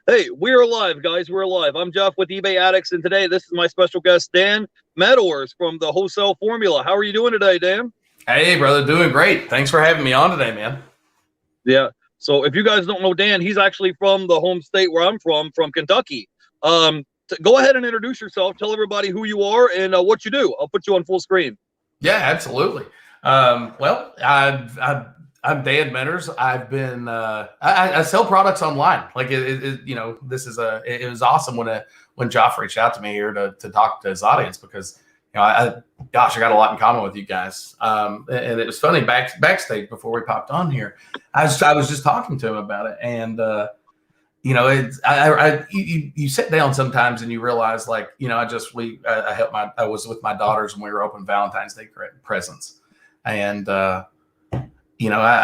Hey, we're live, guys. We're live. I'm Jeff with eBay Addicts, and today this is my special guest, Dan Medors from the Wholesale Formula. How are you doing today, Dan? Hey, brother, doing great. Thanks for having me on today, man. Yeah. So if you guys don't know Dan, he's actually from the home state where I'm from Kentucky. Go ahead and introduce yourself. Tell everybody who you are and what you do. I'll put you on full screen. Yeah, absolutely. I'm Dan Mentors. I've been I sell products online. Like it was awesome when Joff reached out to me here to talk to his audience because I got a lot in common with you guys. And it was funny backstage before we popped on here. I was just talking to him about it, and you sit down sometimes and you realize I was with my daughters and we were opening Valentine's Day presents, and I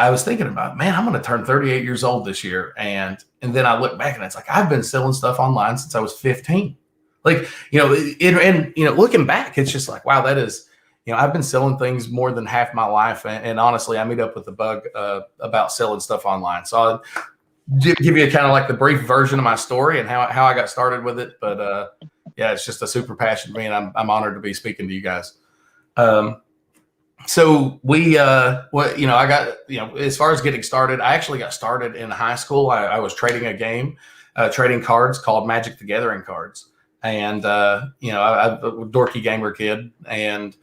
was thinking about, man, I'm going to turn 38 years old this year, and then I look back and it's like I've been selling stuff online since I was 15. Looking back, it's just like, wow, that is, I've been selling things more than half my life, and honestly, I meet up with the bug about selling stuff online. So I'll give you kind of like the brief version of my story and how I got started with it. But yeah, it's just a super passion for me, and I'm honored to be speaking to you guys. So I got, as far as getting started, I actually got started in high school. I was trading a game, trading cards called Magic the Gathering cards. And, I'm a dorky gamer kid, and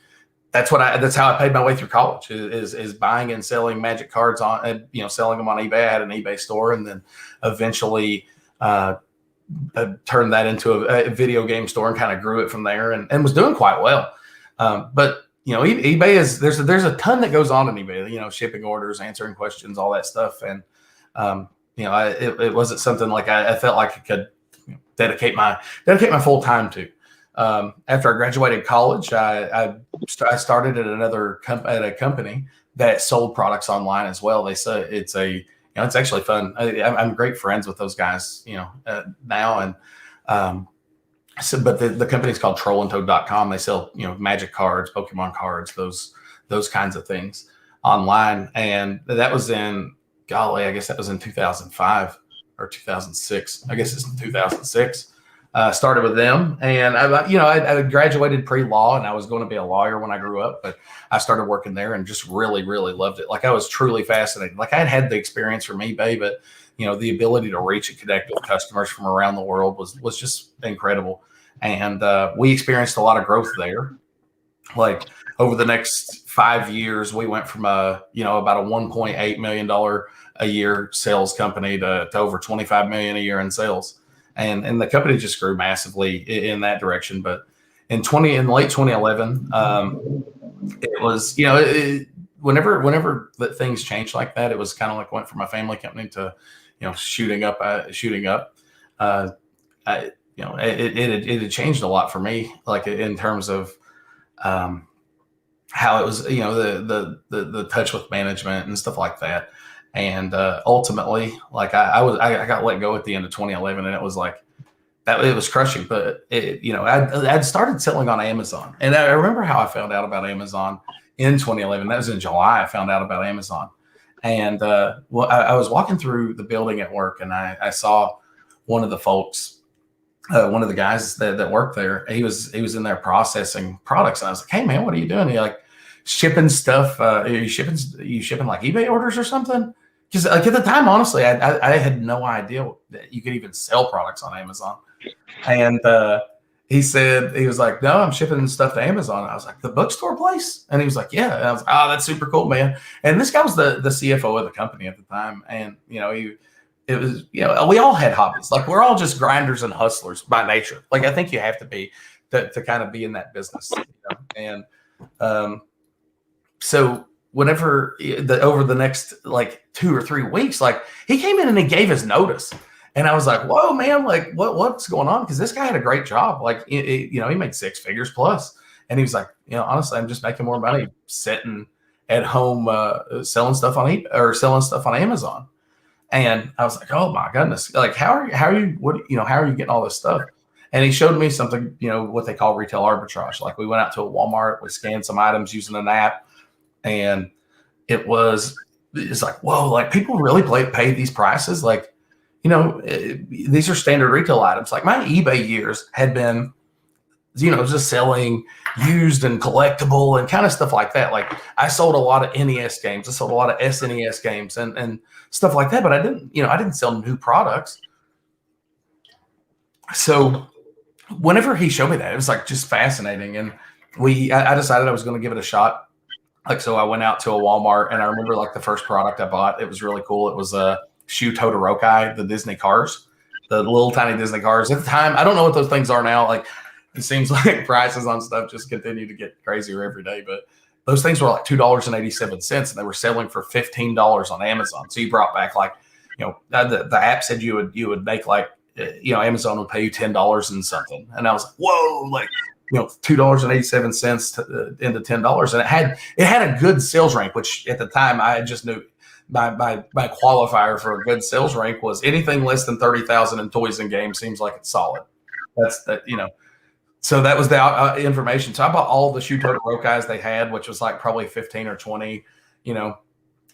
that's how I paid my way through college is buying and selling Magic cards selling them on eBay. I had an eBay store, and then eventually, turned that into a video game store and kind of grew it from there and was doing quite well. But eBay there's a ton that goes on in eBay, shipping orders, answering questions, all that stuff. And, it wasn't something like I felt like I could dedicate my full time to. After I graduated college, I started at at a company that sold products online as well. They say it's actually fun. I'm great friends with those guys, now. And, but the company's called trollandtoad.com. They sell, Magic cards, Pokemon cards, those kinds of things online. And that was I guess that was in 2005 or 2006. I guess it's in 2006. Started with them, and I graduated pre-law, and I was going to be a lawyer when I grew up, but I started working there and just really, really loved it. Like, I was truly fascinated. Like, I had the experience from eBay, but the ability to reach and connect with customers from around the world was just incredible. And we experienced a lot of growth there. Like, over the next 5 years, we went from about a $1.8 million a year sales company to over $25 million a year in sales. And the company just grew massively in that direction. But in late 2011, it was, whenever things changed like that, it was kind of like went from a family company to, shooting up. It had changed a lot for me, like in terms of how it was, the touch with management and stuff like that. And ultimately, like I got let go at the end of 2011, and it was like that. It was crushing, but I'd started selling on Amazon, and I remember how I found out about Amazon in 2011. That was in July. I found out about Amazon, and I was walking through the building at work, and I saw one of the folks, one of the guys that worked there. He was in there processing products, and I was like, "Hey man, what are you doing?" He like, shipping stuff. Are you shipping like eBay orders or something? Because like at the time, honestly, I had no idea that you could even sell products on Amazon. And he was like, "No, I'm shipping stuff to Amazon." And I was like, "The bookstore place?" And he was like, "Yeah." And I was like, "Oh, that's super cool, man." And this guy was the CFO of the company at the time. And we all had hobbies. Like, we're all just grinders and hustlers by nature. Like, I think you have to be to kind of be in that business. And so whenever over the next like 2 or 3 weeks, like, he came in and he gave his notice, and I was like, "Whoa, man! Like, what's going on?" Because this guy had a great job. Like, he made 6 figures plus, and he was like, "Honestly, I'm just making more money sitting at home selling stuff on eBay or selling stuff on Amazon." And I was like, "Oh my goodness! Like, how are you getting all this stuff?" And he showed me something, what they call retail arbitrage. Like, we went out to a Walmart, we scanned some items using an app. And it's like, whoa, like, people really pay these prices. Like, these are standard retail items. Like my eBay years had been, just selling used and collectible and kind of stuff like that. Like I sold a lot of NES games. I sold a lot of SNES games and stuff like that. But I didn't sell new products. So whenever he showed me that, it was like just fascinating. And I decided I was going to give it a shot. Like, so I went out to a Walmart, and I remember like the first product I bought, it was really cool. It was a Shu Todoroki, the Disney cars, the little tiny Disney cars. At the time, I don't know what those things are now. Like, it seems like prices on stuff just continue to get crazier every day. But those things were like $2.87, and they were selling for $15 on Amazon. So you brought back like, the app said you would make like, Amazon would pay you $10 and something. And I was like, whoa, like, $2.87 into $10. And it had a good sales rank, which at the time I just knew my qualifier for a good sales rank was anything less than 30,000 in toys and games seems like it's solid. That's that, So that was the information. So I bought all the Shu Todorokis they had, which was like probably 15 or 20,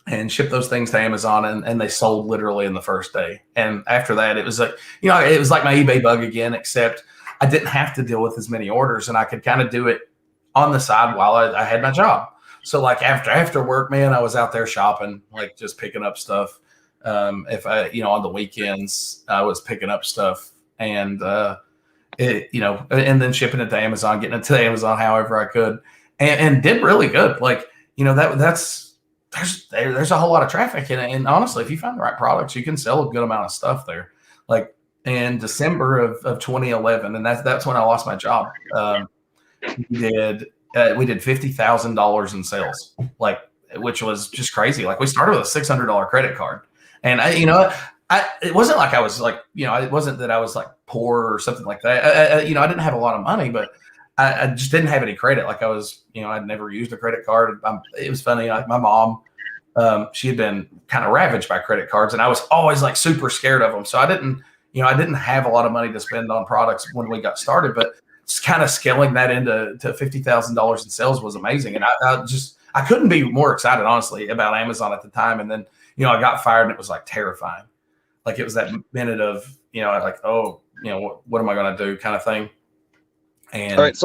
and shipped those things to Amazon, and they sold literally in the first day. And after that, it was like, it was like my eBay bug again, except I didn't have to deal with as many orders, and I could kind of do it on the side while I had my job. So like after work, man, I was out there shopping, like just picking up stuff. If I, on the weekends, I was picking up stuff and, and then shipping it to Amazon, getting it to Amazon however I could, and did really good. Like, there's a whole lot of traffic in it. And honestly, if you find the right products, you can sell a good amount of stuff there. Like in December of 2011, and that's when I lost my job. We did $50,000 in sales, like, which was just crazy. Like we started with a $600 credit card, and it wasn't like I was like, it wasn't that I was like poor or something like that. I didn't have a lot of money, but I just didn't have any credit. Like I was, I'd never used a credit card. It was funny. Like my mom, she had been kind of ravaged by credit cards, and I was always like super scared of them. So I didn't have a lot of money to spend on products when we got started, but just kind of scaling that into $50,000 in sales was amazing. And I couldn't be more excited, honestly, about Amazon at the time. And then, I got fired, and it was like terrifying. Like it was that minute of, like, oh, what am I going to do kind of thing. And all right,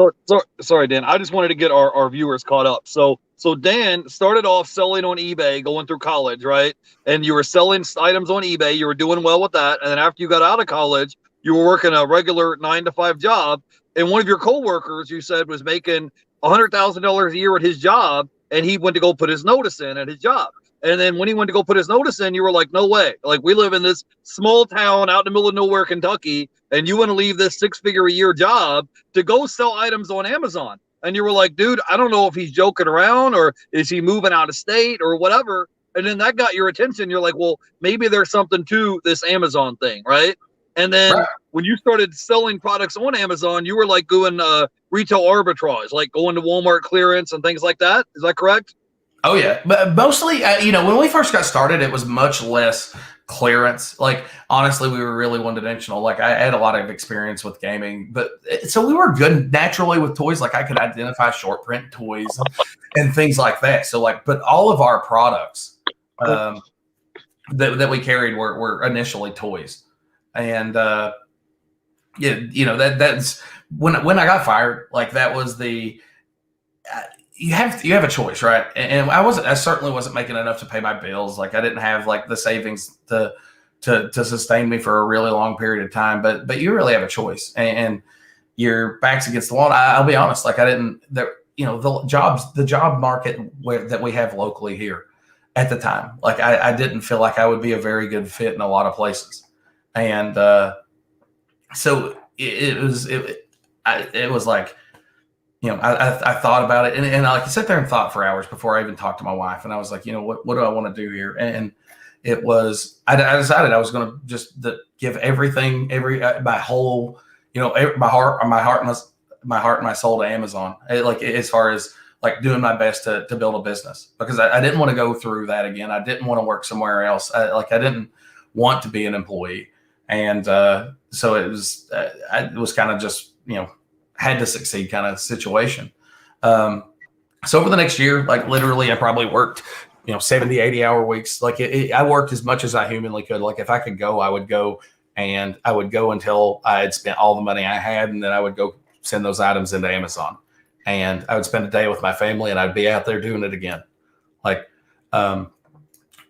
sorry, Dan. I just wanted to get our viewers caught up. So Dan started off selling on eBay, going through college, right? And you were selling items on eBay. You were doing well with that. And then after you got out of college, you were working a regular 9-to-5 job. And one of your coworkers, you said, was making $100,000 a year at his job, and he went to go put his notice in at his job. And then when he went to go put his notice in, you were like, no way. Like, we live in this small town out in the middle of nowhere, Kentucky, and you want to leave this 6-figure-a-year job to go sell items on Amazon. And you were like, dude, I don't know if he's joking around or is he moving out of state or whatever. And then that got your attention. You're like, well, maybe there's something to this Amazon thing, right? And then when you started selling products on Amazon, you were like doing retail arbitrage, like going to Walmart clearance and things like that. Is that correct? Oh, yeah. But mostly, when we first got started, it was much less clearance. Like, honestly, we were really one-dimensional. Like, I had a lot of experience with gaming. But so we were good naturally with toys. Like, I could identify short print toys and things like that. So, like, but all of our products that we carried were initially toys. And, that's when I got fired, like, that was the you have a choice, right? And I certainly wasn't making enough to pay my bills. Like I didn't have like the savings to sustain me for a really long period of time. But you really have a choice, and your back's against the wall. I'll be honest, like the job market that we have locally here at the time, like I didn't feel like I would be a very good fit in a lot of places, and so it was like. I thought about it, and I sat there and thought for hours before I even talked to my wife. And I was like, what do I want to do here? And it was, I decided I was going to just give everything, my whole, my heart and my soul to Amazon. Like as far as like doing my best to build a business, because I didn't want to go through that again. I didn't want to work somewhere else. I didn't want to be an employee, and so it was kind of just had to succeed kind of situation. So over the next year, like literally I probably worked 70, 80 hour weeks. Like I worked as much as I humanly could. Like if I could go, I would go, and I would go until I had spent all the money I had. And then I would go send those items into Amazon, and I would spend a day with my family, and I'd be out there doing it again. Like,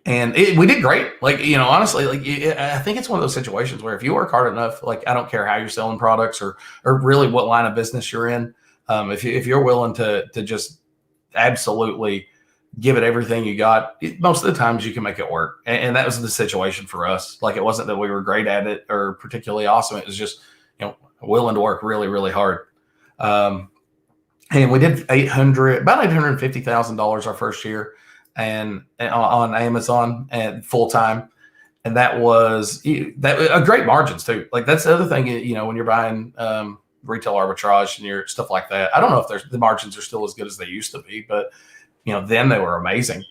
and we did great. Like, honestly, like I think it's one of those situations where if you work hard enough, like I don't care how you're selling products or really what line of business you're in. If you're willing to just absolutely give it everything you got, most of the times you can make it work. And that was the situation for us. Like, it wasn't that we were great at it or particularly awesome. It was just, willing to work really, really hard. And we did about $850,000 our first year and on Amazon and full time. And that was a great margins too. Like, that's the other thing, when you're buying retail arbitrage and your stuff like that. I don't know if the margins are still as good as they used to be, but then they were amazing.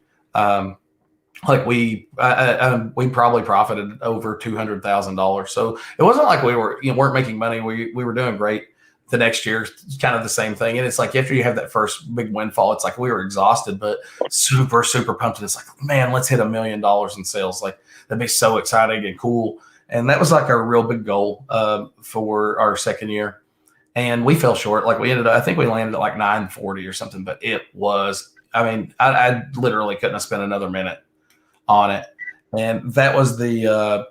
Like we probably profited over $200,000. So it wasn't like we weren't making money. We were doing great. The next year, kind of the same thing. And it's like, after you have that first big windfall, it's like we were exhausted, but super, super pumped. And it's like, man, let's hit $1 million in sales. Like, that'd be so exciting and cool. And that was like our real big goal for our second year. And we fell short. Like, I think we landed at like 940 or something, but it was, I literally couldn't have spent another minute on it. And that was the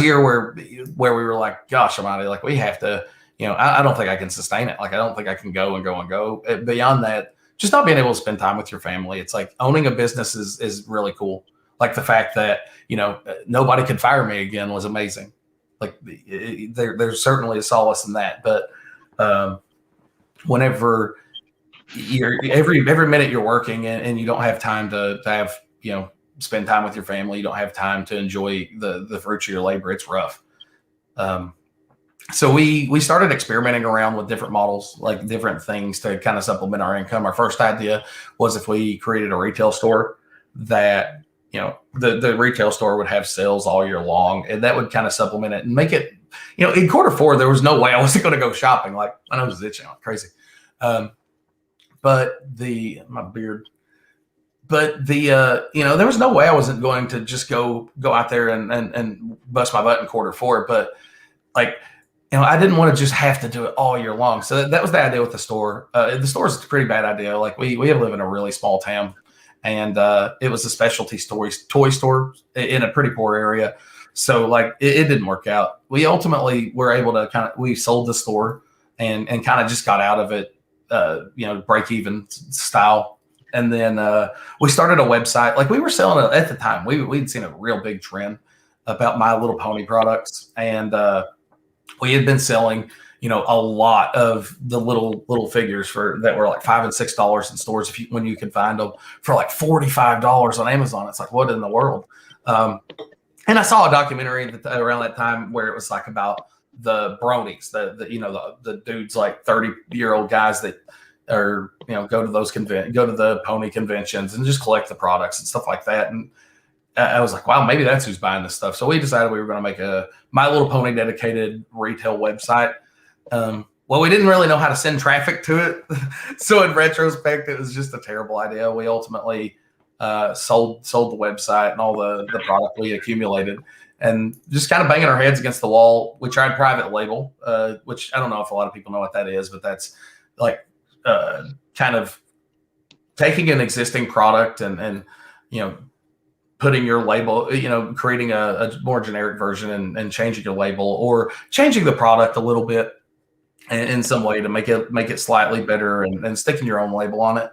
year where we were like, gosh almighty, like, we have to, I don't think I can sustain it. Like, I don't think I can go and go and go. Beyond that, just not being able to spend time with your family. It's like, owning a business is really cool. Like, the fact that, nobody could fire me again was amazing. Like, there's certainly a solace in that. But whenever every minute you're working and you don't have time to have, spend time with your family, you don't have time to enjoy the fruits of your labor, it's rough. So we started experimenting around with different models, like different things to kind of supplement our income. Our first idea was if we created a retail store that, the retail store would have sales all year long, and that would kind of supplement it and make it, in quarter four, there was no way I wasn't going to go shopping. Like, my nose was itching like crazy. But there was no way I wasn't going to just go out there and bust my butt in quarter four. But like, I didn't want to just have to do it all year long. So that was the idea with the store. The store is a pretty bad idea. Like, we live in a really small town, and it was a specialty toy store in a pretty poor area. So like, it didn't work out. We ultimately were able to we sold the store and kind of just got out of it, break even style. And then we started a website. Like, we were selling it at the time. We'd seen a real big trend about My Little Pony products. And we had been selling, a lot of the little figures that were like $5 and $6 in stores when you could find them for like $45 on Amazon. It's like, what in the world? And I saw a documentary around that time where it was like about the bronies, the dudes, like 30-year-old guys that are, go to the pony conventions and just collect the products and stuff like that. And I was like, wow, maybe that's who's buying this stuff. So we decided we were going to make a My Little Pony dedicated retail website. Well, we didn't really know how to send traffic to it. So in retrospect, it was just a terrible idea. We ultimately sold the website and all the product we accumulated, and just kind of banging our heads against the wall. We tried private label, which I don't know if a lot of people know what that is, but that's like kind of taking an existing product and putting your label, creating a more generic version and changing your label or changing the product a little bit in some way to make it slightly better and sticking your own label on it.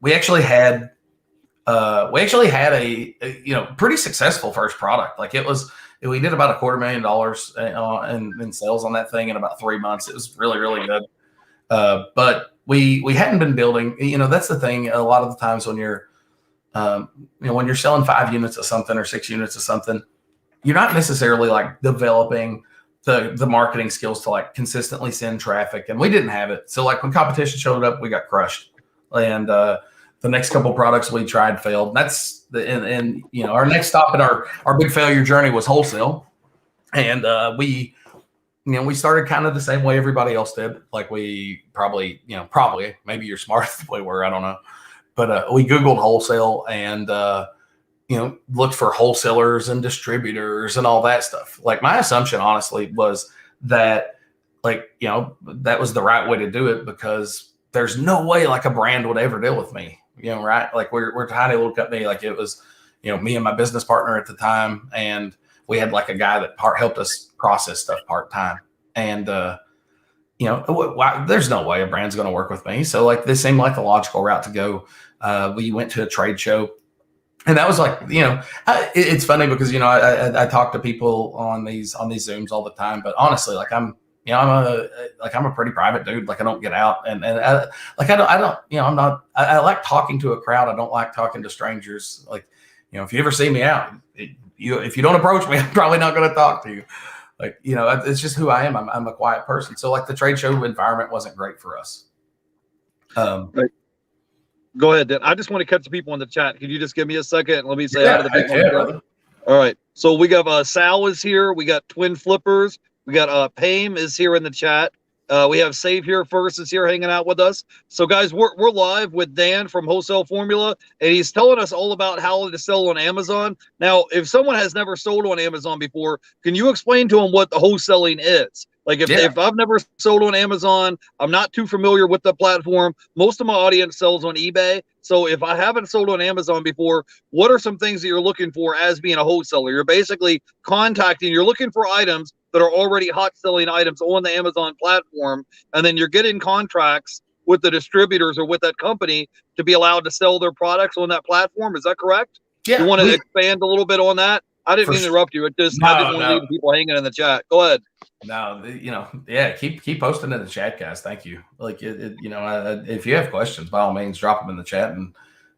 We actually had a pretty successful first product. Like, we did about $250,000 in sales on that thing in about 3 months. It was really, really good. But we hadn't been building, that's the thing. A lot of the times when you're, when you're selling 5 units of something or 6 units of something, you're not necessarily like developing the marketing skills to like consistently send traffic. And we didn't have it. So like, when competition showed up, we got crushed. And, the next couple products we tried failed. That's our next stop in our big failure journey was wholesale. And we started kind of the same way everybody else did. Like, we probably maybe you're smarter than we were, I don't know. But we Googled wholesale and looked for wholesalers and distributors and all that stuff. Like my assumption, honestly, was that that was the right way to do it, because there's no way like a brand would ever deal with me, right? Like we're a tiny little company. Like it was, me and my business partner at the time, and we had like a guy that helped us process stuff part-time. And, there's no way a brand's going to work with me. So like this seemed like the logical route to go. We went to a trade show, and that was like, it's funny because, I talk to people on these Zooms all the time, but honestly, like I'm a pretty private dude. Like I don't get out and I like talking to a crowd. I don't like talking to strangers. Like, if you ever see me out, if you don't approach me, I'm probably not going to talk to you. Like, it's just who I am. I'm a quiet person. So like the trade show environment wasn't great for us. Right. Go ahead, Dan. I just want to catch the people in the chat. Could you just give me a second? Let me say hi to the people. Yeah. All right. So we got Sal is here. We got Twin Flippers. We got Pame is here in the chat. We have Save Here First is here hanging out with us. So guys, we're live with Dan from Wholesale Formula, and he's telling us all about how to sell on Amazon. Now, if someone has never sold on Amazon before, can you explain to them what the wholesaling is? Like if I've never sold on Amazon, I'm not too familiar with the platform. Most of my audience sells on eBay. So if I haven't sold on Amazon before, what are some things that you're looking for as being a wholesaler? You're basically you're looking for items that are already hot selling items on the Amazon platform. And then you're getting contracts with the distributors or with that company to be allowed to sell their products on that platform. Is that correct? Yeah. You want to expand a little bit on that? I didn't mean to interrupt you. I didn't want to leave people hanging in the chat. Go ahead. No, keep posting in the chat, guys. Thank you. Like, if you have questions, by all means, drop them in the chat, and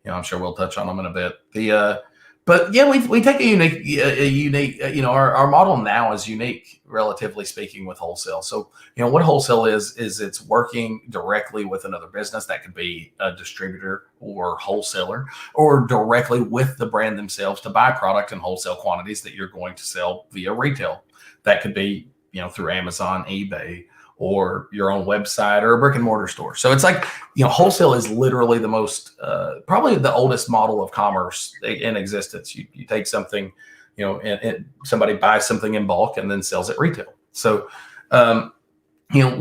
I'm sure we'll touch on them in a bit. But yeah, we take a unique. Our model now is unique, relatively speaking, with wholesale. So what wholesale is it's working directly with another business. That could be a distributor or wholesaler, or directly with the brand themselves to buy product in wholesale quantities that you're going to sell via retail. That could be through Amazon, eBay, or your own website or a brick and mortar store. So it's like, wholesale is literally the most, probably the oldest model of commerce in existence. You take something, and somebody buys something in bulk and then sells it retail. So, when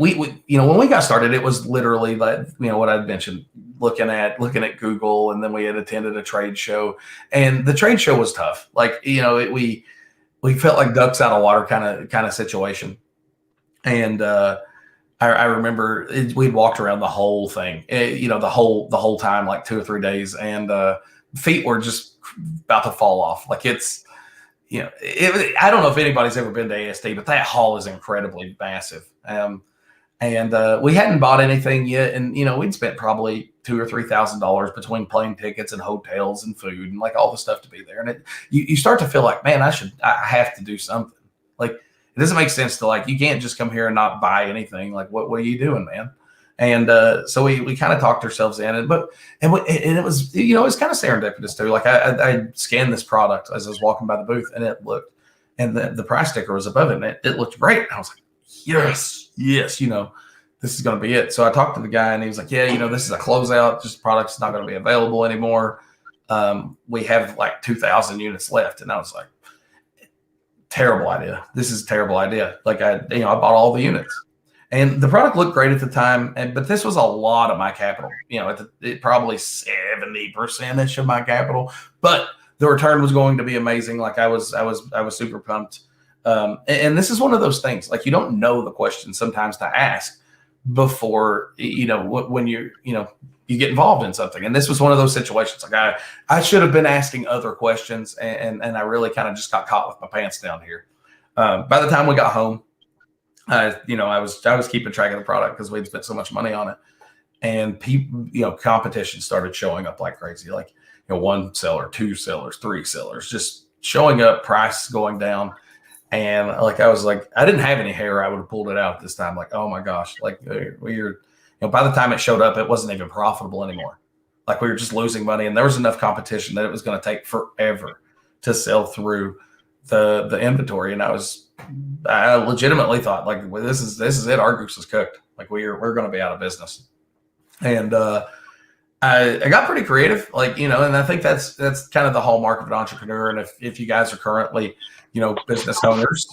we got started, it was literally like, what I'd mentioned, looking at Google, and then we had attended a trade show, and the trade show was tough. Like, we felt like ducks out of water kind of situation. And, I remember we'd walked around the whole thing, the whole time, like 2 or 3 days, and feet were just about to fall off. Like it's, I don't know if anybody's ever been to ASD, but that hall is incredibly massive. And we hadn't bought anything yet, and we'd spent probably $2,000 or $3,000 between plane tickets and hotels and food and like all the stuff to be there. And you start to feel like, man, I have to do something. Like, it doesn't make sense to, like, you can't just come here and not buy anything. Like, what are you doing, man? And so we kind of talked ourselves in, and it was, it's kind of serendipitous too. Like I scanned this product as I was walking by the booth, and it looked, and the price sticker was above it, and it looked great. I was like, yes, this is going to be it. So I talked to the guy, and he was like, yeah, this is a closeout. Just the product's not going to be available anymore. We have like 2,000 units left. And I was like, terrible idea. This is a terrible idea. Like I bought all the units, and the product looked great at the time. But this was a lot of my capital, it probably 70% of my capital, but the return was going to be amazing. Like I was super pumped. And this is one of those things, like, you don't know the questions sometimes to ask before, when you get involved in something. And this was one of those situations. Like I should have been asking other questions, and I really kind of just got caught with my pants down here. By the time we got home, I was keeping track of the product because we'd spent so much money on it, and people, competition started showing up like crazy. Like, one seller, 2 sellers, 3 sellers, just showing up, price going down. And like, I was like, I didn't have any hair. I would have pulled it out this by oh my gosh. Like by the time it showed up, it wasn't even profitable anymore. Like, we were just losing money, and there was enough competition that it was going to take forever to sell through the inventory. And I legitimately thought, like, well, this is it. Our goose is cooked. Like, we're going to be out of business. And I got pretty creative, like, and I think that's kind of the hallmark of an entrepreneur. And if you guys are currently, business owners,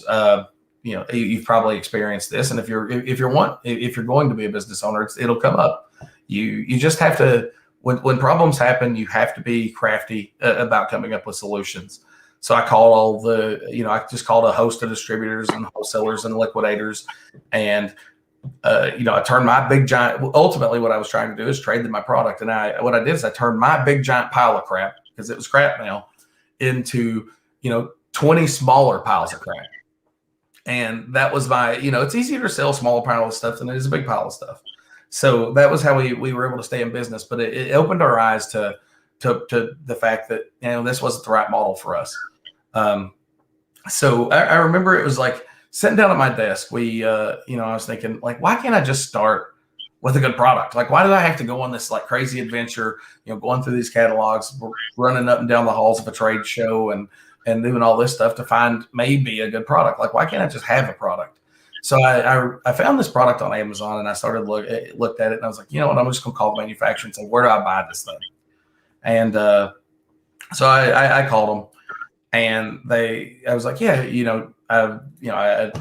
you've probably experienced this. And if you're going to be a business owner, it'll come up. You just have to, when problems happen, you have to be crafty about coming up with solutions. So I called I just called a host of distributors and wholesalers and liquidators, and I turned my big giant. Ultimately, what I was trying to do is trade them my product, and what I did is I turned my big giant pile of crap, because it was crap now, into 20 smaller piles of crap, and that was my. It's easier to sell a smaller pile of stuff than it is a big pile of stuff. So that was how we were able to stay in business, but it opened our eyes to the fact that this wasn't the right model for us. So I remember it was like, sitting down at my desk, I was thinking, like, why can't I just start with a good product? Like, why did I have to go on this like crazy adventure, going through these catalogs, running up and down the halls of a trade show and doing all this stuff to find maybe a good product? Like, why can't I just have a product? So I found this product on Amazon, and I started looked at it, and I was like, you know what, I'm just going to call the manufacturer and say, where do I buy this thing? And so I called them, and I was like, yeah, I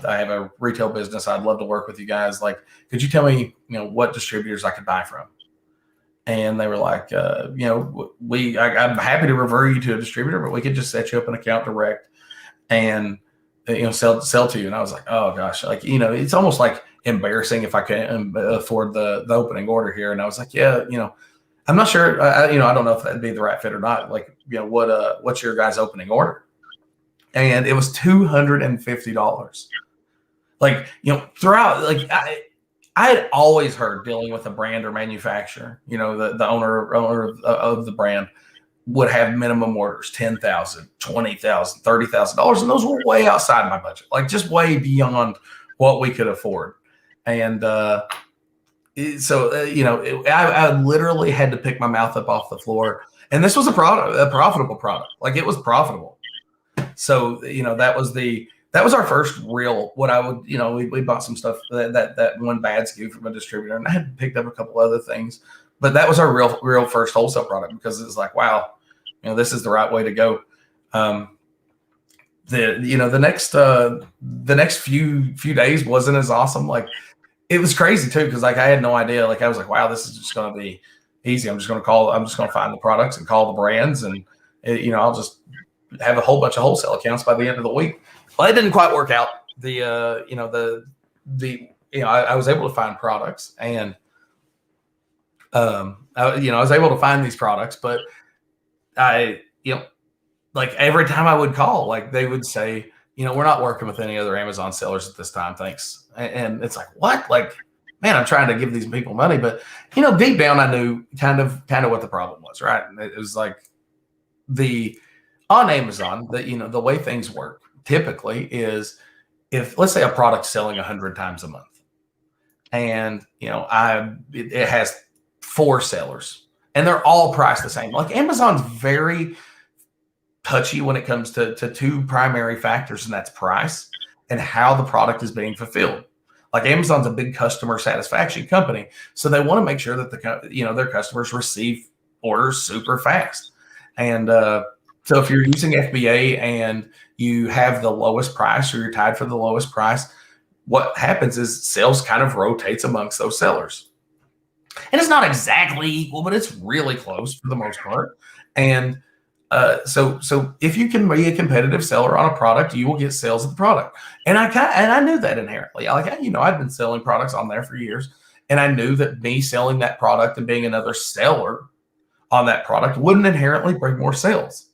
have a retail business. I'd love to work with you guys. Like, could you tell me, what distributors I could buy from? And they were like, I'm happy to refer you to a distributor, but we could just set you up an account direct and, sell to you. And I was like, oh gosh, like, it's almost like embarrassing if I can't afford the opening order here. And I was like, yeah, I'm not sure. I don't know if that'd be the right fit or not. Like, what's your guys' opening order? And it was $250. Like, throughout, like, I had always heard dealing with a brand or manufacturer, the owner of the brand would have minimum orders, $10,000, $20,000, $30,000. And those were way outside my budget, like just way beyond what we could afford. And, I literally had to pick my mouth up off the floor. And this was a profitable product. Like, it was profitable. So, that was our first real, what I would, we bought some stuff that one bad SKU from a distributor, and I had picked up a couple other things, but that was our real first wholesale product, because it's like, wow, this is the right way to go. The next few days wasn't as awesome. Like, it was crazy too, because like I had no idea. Like, I was like, wow, this is just going to be easy. I'm just going to find the products and call the brands, and I'll just have a whole bunch of wholesale accounts by the end of the week. Well, it didn't quite work out. I was able to find products, and I was able to find these products, but like every time I would call, like they would say, we're not working with any other Amazon sellers at this time, thanks. And it's like, what? Like, man, I'm trying to give these people money, but deep down, I knew kind of what the problem was, right? And it was like on Amazon, the way things work typically is, if let's say a product's selling 100 times a month, and it has 4 sellers, and they're all priced the same. Like, Amazon's very touchy when it comes to 2 primary factors, and that's price and how the product is being fulfilled. Like, Amazon's a big customer satisfaction company, so they want to make sure that their customers receive orders super fast. And so if you're using FBA and you have the lowest price, or you're tied for the lowest price, what happens is sales kind of rotates amongst those sellers. And it's not exactly equal, but it's really close for the most part. And so if you can be a competitive seller on a product, you will get sales of the product. And I knew that inherently. Like, I've been selling products on there for years, and I knew that me selling that product and being another seller on that product wouldn't inherently bring more sales.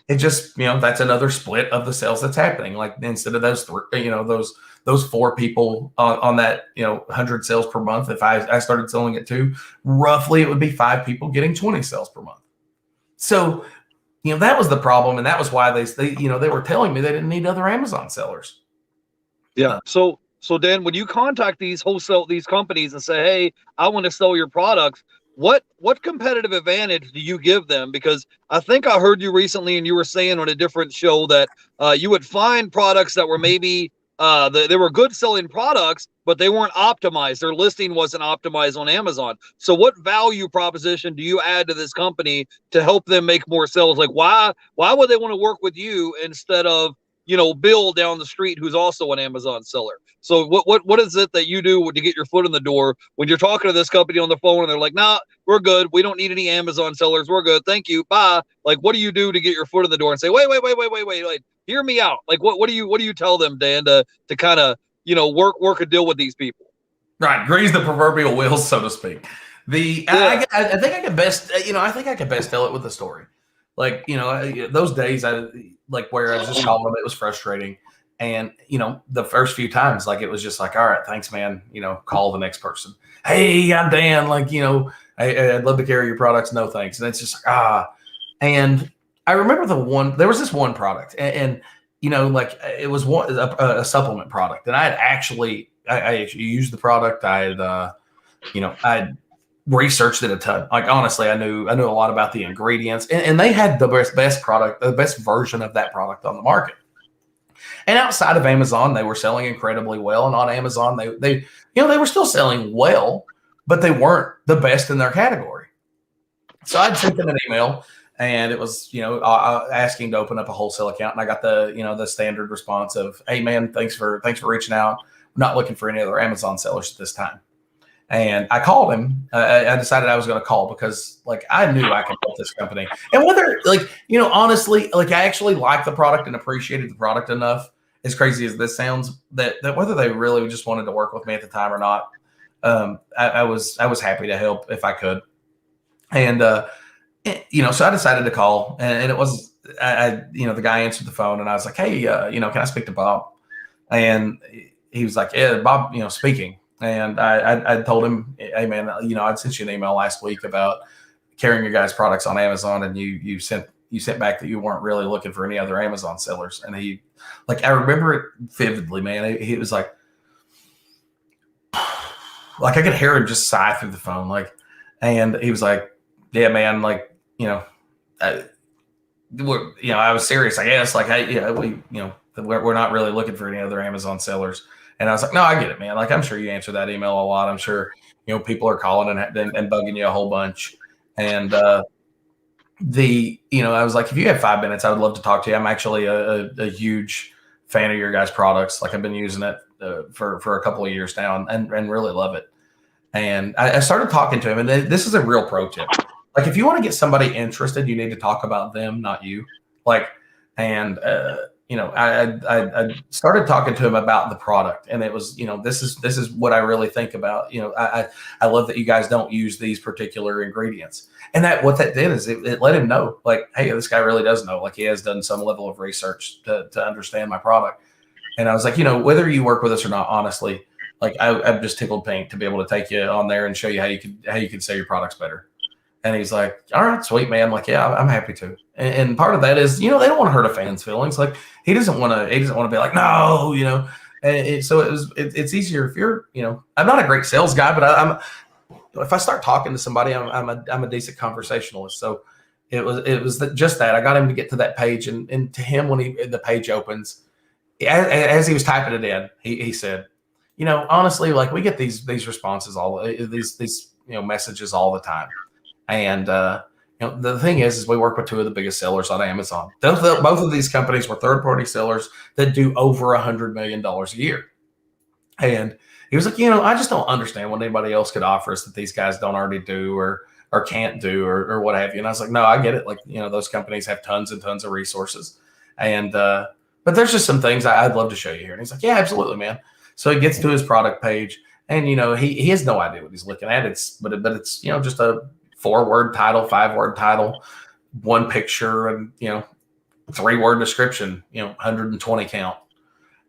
It just, that's another split of the sales that's happening. Like, instead of those 4 people on that, 100 sales per month, if I started selling it to, roughly it would be 5 people getting 20 sales per month. So, that was the problem. And that was why they were telling me they didn't need other Amazon sellers. Yeah. So Dan, when you contact these companies and say, hey, I want to sell your products, what competitive advantage do you give them? Because I think I heard you recently, and you were saying on a different show that you would find products that were maybe they were good selling products, but they weren't optimized. Their listing wasn't optimized on Amazon. So what value proposition do you add to this company to help them make more sales? Like why would they want to work with you instead of, Bill down the street who's also an Amazon seller? So what is it that you do to get your foot in the door when you're talking to this company on the phone and they're like, nah, we're good. We don't need any Amazon sellers. We're good. Thank you. Bye. Like, what do you do to get your foot in the door and say, wait, hear me out? Like, what do you tell them, Dan, to kind of, work a deal with these people? Right. Grease the proverbial wheels, so to speak. I think I could best, I think I could best tell it with a story. Like, those days where I was just calling them, it was frustrating. And, the first few times, like, it was just like, all right, thanks, man. Call the next person. Hey, I'm Dan. Like, I'd love to carry your products. No, thanks. And it's just like, and I remember there was this one product and it was a supplement product. And I actually used the product. I'd researched it a ton. Like, honestly, I knew a lot about the ingredients, and they had the best product, the best version of that product on the market. And outside of Amazon, they were selling incredibly well. And on Amazon, they were still selling well, but they weren't the best in their category. So I'd sent them an email, and it was, asking to open up a wholesale account. And I got the standard response of, hey man, thanks for reaching out. I'm not looking for any other Amazon sellers at this time. And I called him. I decided I was going to call because, like, I knew I could help this company. And whether, honestly, I actually liked the product and appreciated the product enough, as crazy as this sounds, that whether they really just wanted to work with me at the time or not, I was happy to help if I could. And, so I decided to call, and it was, the guy answered the phone, and I was like, hey, can I speak to Bob? And he was like, yeah, Bob, speaking. And I told him, hey man, I'd sent you an email last week about carrying your guys' products on Amazon, and you sent back that you weren't really looking for any other Amazon sellers. And he, I remember it vividly, man. He was like I could hear him just sigh through the phone, and he was like, yeah, man, I was serious, I guess. Hey, we're not really looking for any other Amazon sellers. And I was like, no, I get it, man. I'm sure you answer that email a lot. I'm sure, people are calling and bugging you a whole bunch. And I was like, if you have 5 minutes, I would love to talk to you. I'm actually a huge fan of your guys' products. I've been using it for a couple of years now and really love it. And I started talking to him, and this is a real pro tip. If you want to get somebody interested, you need to talk about them, not you. I started talking to him about the product, and it was, this is what I really think about. I love that you guys don't use these particular ingredients. And what that did is it let him know, hey, this guy really does know, he has done some level of research to understand my product. And I was like, whether you work with us or not, honestly, I'm just tickled pink to be able to take you on there and show you how you can sell your products better. And he's like, all right, sweet, man. Yeah, I'm happy to. And part of that is, they don't want to hurt a fan's feelings. He doesn't want to be like, no, so it's easier if you're, I'm not a great sales guy, but if I start talking to somebody, I'm a decent conversationalist. So it was just that I got him to get to that page, and to him, when the page opens, as he was typing it in, he said, honestly, we get these responses, these messages all the time. And, the thing is we work with two of the biggest sellers on Amazon. Both of these companies were third-party sellers that do over $100 million a year. And he was like, I just don't understand what anybody else could offer us that these guys don't already do or can't do or what have you. And I was like, no, I get it. Those companies have tons and tons of resources. And, but there's just some things I'd love to show you here. And he's like, yeah, absolutely, man. So he gets to his product page, and, he has no idea what he's looking at. But it's, just a 4-word title, 5-word title, 1 picture, and 3-word description, 120 count.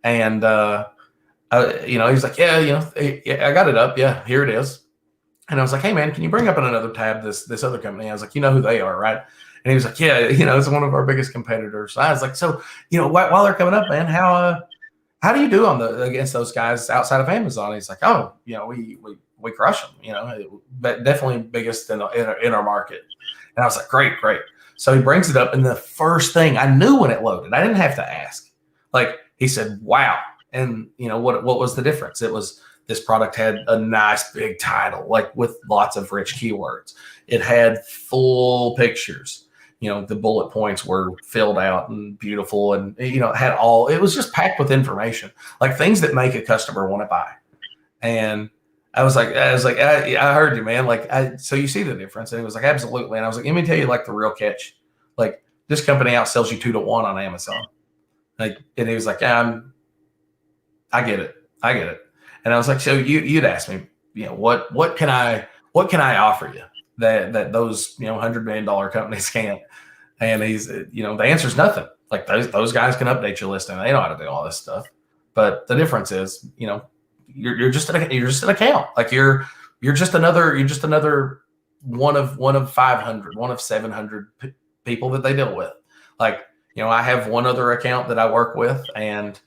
And he's like, yeah, I got it up. Yeah, here it is. And I was like, hey man, can you bring up in another tab this other company? I was like, you know who they are, right? And he was like, yeah, it's one of our biggest competitors. So I was like, so while they're coming up, man, how do you do against those guys outside of Amazon? And he's like, oh, we crush them, but definitely biggest in our market. And I was like, great. So he brings it up, and the first thing I knew when it loaded, I didn't have to ask. He said, wow. And what was the difference? It was this product had a nice big title, like with lots of rich keywords. It had full pictures. The bullet points were filled out and beautiful, and it was just packed with information, like things that make a customer want to buy. And I was like, I heard you, man. So you see the difference? And he was like, absolutely. And I was like, let me tell you, like, the real catch. Like, this company outsells you 2-to-1 on Amazon. Like, and he was like, yeah, I get it. And I was like, so you'd ask me, what can I offer you that those $100 million companies can't? And he's, the answer is nothing. Like, those guys can update your listing. They know how to do all this stuff. But the difference is, you're just an account. Like, you're just another one of 500, one of 700 people that they deal with. Like, I have one other account that I work with, and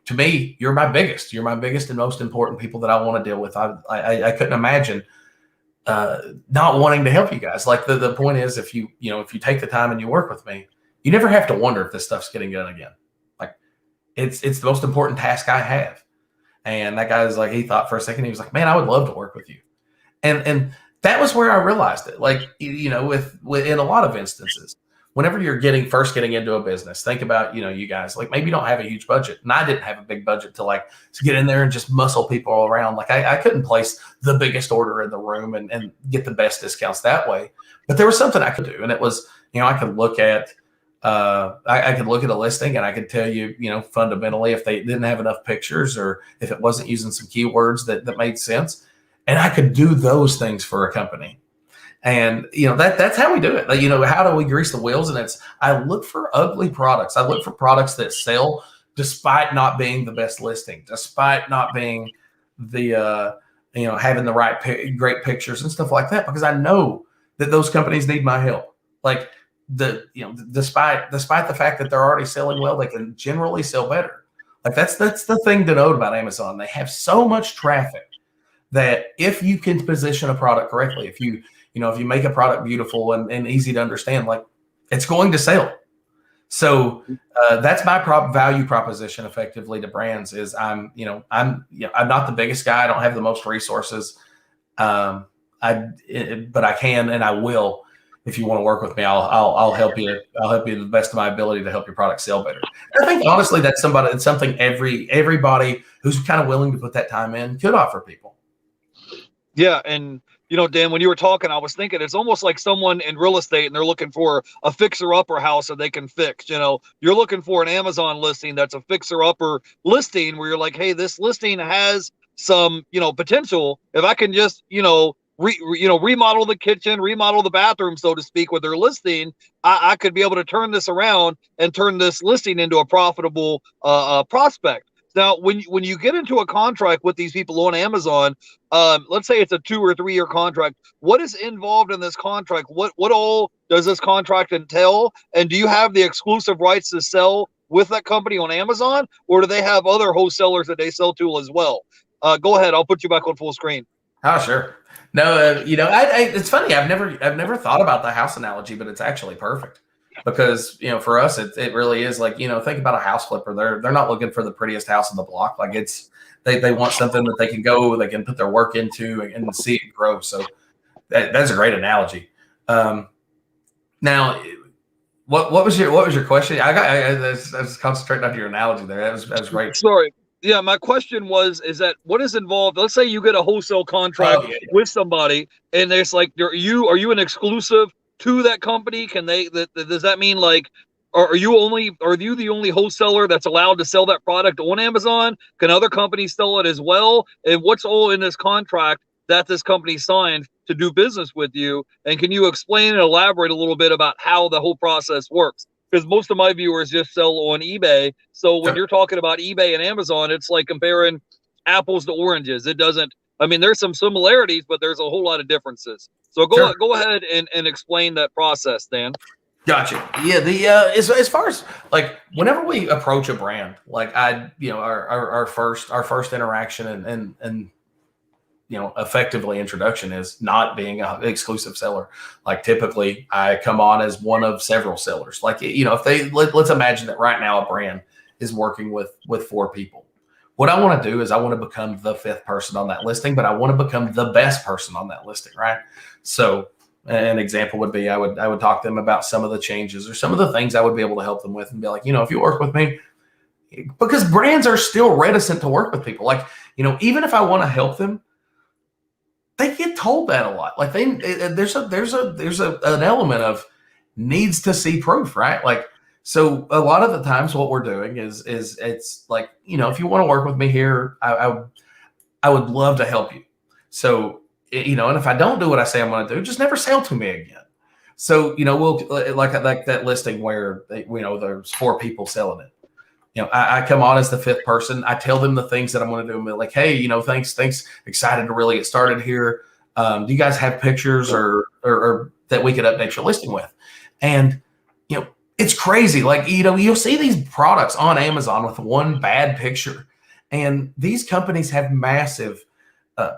to me, you're my biggest and most important people that I want to deal with. I couldn't imagine not wanting to help you guys. Like, the point is, if you take the time and you work with me, you never have to wonder if this stuff's getting done again. Like, it's the most important task I have. And that guy was like, he thought for a second, he was like, man, I would love to work with you. And that was where I realized it. Like, with in a lot of instances, whenever you're first getting into a business, think about, you guys, like, maybe you don't have a huge budget. And I didn't have a big budget to get in there and just muscle people all around. Like, I couldn't place the biggest order in the room and get the best discounts that way. But there was something I could do. And it was, I could look at, I could look at a listing and I could tell you, fundamentally, if they didn't have enough pictures or if it wasn't using some keywords that made sense. And I could do those things for a company. And, that's how we do it. Like, how do we grease the wheels? And I look for ugly products. I look for products that sell despite not being the best listing, despite not being the, having the right, great pictures and stuff like that, because I know that those companies need my help. Like, despite the fact that they're already selling well, they can generally sell better. Like, that's the thing to note about Amazon. They have so much traffic that if you can position a product correctly, if you make a product beautiful and easy to understand, like, it's going to sell. So that's my value proposition effectively to brands is I'm not the biggest guy. I don't have the most resources. But I can, and I will. If you want to work with me, I'll help you. I'll help you to the best of my ability to help your product sell better. And I think honestly, that's something everybody who's kind of willing to put that time in could offer people. Yeah, and Dan, when you were talking, I was thinking it's almost like someone in real estate and they're looking for a fixer-upper house that they can fix. You're looking for an Amazon listing that's a fixer-upper listing where you're like, hey, this listing has some potential. If I can just remodel the kitchen, remodel the bathroom, so to speak, with their listing, I could be able to turn this around and turn this listing into a profitable prospect. Now, when you get into a contract with these people on Amazon, let's say it's a 2 or 3 year contract, what is involved in this contract? What all does this contract entail? And do you have the exclusive rights to sell with that company on Amazon, or do they have other wholesalers that they sell to as well? Go ahead. I'll put you back on full screen. Oh, sure. No, it's funny. I've never thought about the house analogy, but it's actually perfect. Because, for us, it really is like, think about a house flipper. They're not looking for the prettiest house on the block. Like, they want something that they can put their work into and see it grow. So that's a great analogy. Now, what was your question? I was concentrating on your analogy there. That was great. Sorry. Yeah, my question is that what is involved? Let's say you get a wholesale contract with somebody, and there's like, are you an exclusive to that company? Can they? Does that mean like, are you the only wholesaler that's allowed to sell that product on Amazon? Can other companies sell it as well? And what's all in this contract that this company signed to do business with you? And can you explain and elaborate a little bit about how the whole process works? Because most of my viewers just sell on eBay. So when you're talking about eBay and Amazon, it's like comparing apples to oranges. It doesn't. I mean, there's some similarities, but there's a whole lot of differences. So go ahead and explain that process, Dan. Gotcha. Yeah. As far as like whenever we approach a brand, like our first interaction and effectively introduction is not being an exclusive seller. Like typically I come on as one of several sellers. Like, if let's imagine that right now a brand is working with 4 people. What I want to do is I want to become the fifth person on that listing, but I want to become the best person on that listing, right? So an example would be I would talk to them about some of the changes or some of the things I would be able to help them with, and be like, if you work with me, because brands are still reticent to work with people. Like, even if I want to help them, they get told that a lot. Like there's an element of needs to see proof, right? Like, so a lot of the times what we're doing is it's like, if you want to work with me here, I would love to help you. So, and if I don't do what I say I'm going to do, just never sell to me again. So, we'll like that listing where there's 4 people selling it. I come on as the 5th person. I tell them the things that I'm going to do. And be like, hey, thanks. Excited to really get started here. Do you guys have pictures or that we could update your listing with? And, it's crazy. Like, you'll see these products on Amazon with one bad picture. And these companies have massive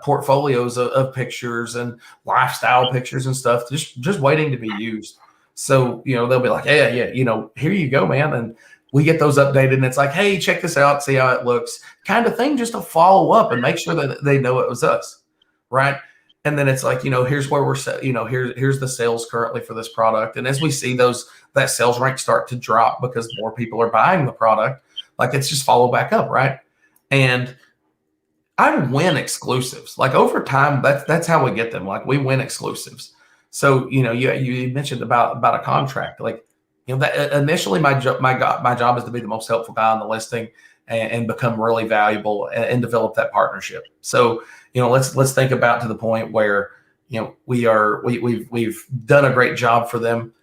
portfolios of pictures and lifestyle pictures and stuff just waiting to be used. So, they'll be like, yeah, here you go, man. And we get those updated, and it's like, hey, check this out, see how it looks, kind of thing, just to follow up and make sure that they know it was us, right? And then it's like, here's where we're set, here's the sales currently for this product. And as we see that sales rank start to drop because more people are buying the product, like, it's just follow back up, right? And I win exclusives. Like, over time, that's how we get them. Like, we win exclusives. So, you mentioned about a contract, like, that initially my job is to be the most helpful guy on the listing and become really valuable and develop that partnership. So, let's think about to the point where, we've done a great job for them.